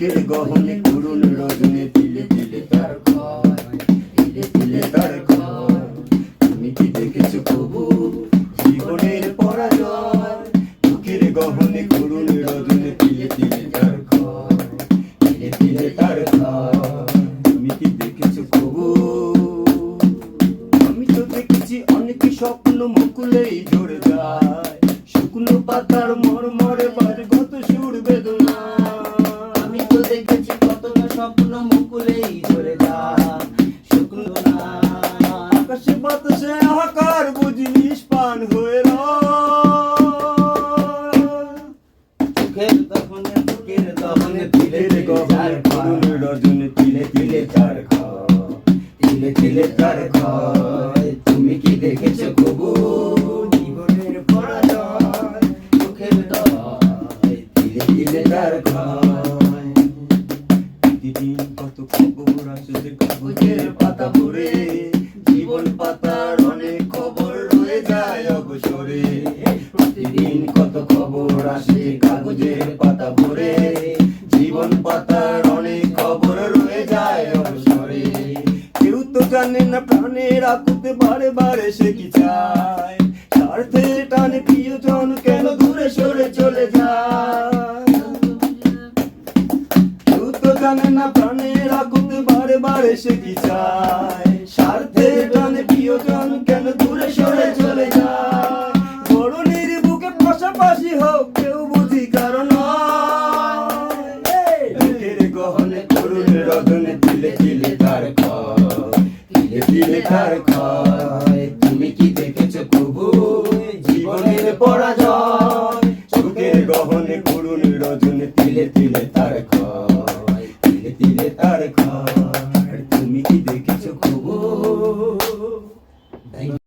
চোখের গহনে করুণ রজনী তিলে তিলে তার ক্ষয়, তিলে তিলে তার ক্ষয়। তুমি কি দেখেছো কবু জীবনের পরাজয়? চোখের গহনে করুণ রজনী তিলে তিলে তার ক্ষয়, তিলে তিলে তার ক্ষয়। তুমি কি দেখেছো কবু? আমি তো দেখেছি অনেক স্বপ্ন মুকুলেই ঝরে যায়, শুকনো পাতার মরমরে বাজে কত সুর বেদনা। আমি তো দেখেছি কত না স্বপ্ন মুকুলেই ঝরে যায়, শুকনো না। আকাশে বাতাসে হাহাকার বুঝি নিষ্পান হয়ে চোখের দহনে তিলে তিলে গহনে করুণ রজনী তিলে তিলে তার ক্ষয়, তিলে তিলে তার ক্ষয়। তুমি কি দেখেছো কবু জীবনের পরাজয়? চোখের দহনে তিলে তিলে তার ক্ষয়। প্রতিদিন কত খবর আসে যে কাগজের পাতা ভরে, জীবন পাতার অনেক খবর রয়ে যায় অবসরে। প্রতিদিন কত খবর আসে কাগজের পাতা ভরে, জীবন পাতার অনেক খবর রয়ে যায় অবসরে। কেউ তো জানে না প্রাণের আকুতে বারে বারে সে কি চায়, স্বার্থের টানে প্রিয়জন কেন দূরে সরে চলে যায়। কেউ তো জানে না প্রাণের আকুতে বারে বারে সে কি চায়, স্বার্থের টানে প্রিয়জন কেন দূরে সরে চলে যায়। মরণের বুকে পাশাপাশি হোক কেউ বুঝি কারণ চোখের গহনে করুণ রজনী তিলে তিলে তার ক্ষয়, তিলে তিলে তার ক্ষয়। তুমি কি দেখেছো কবু জীবনের পরাজয়? চোখের গহনে করুণ রজনী তিলে তিলে তার ক্ষয়, তিলে তিলে তার ক্ষয়।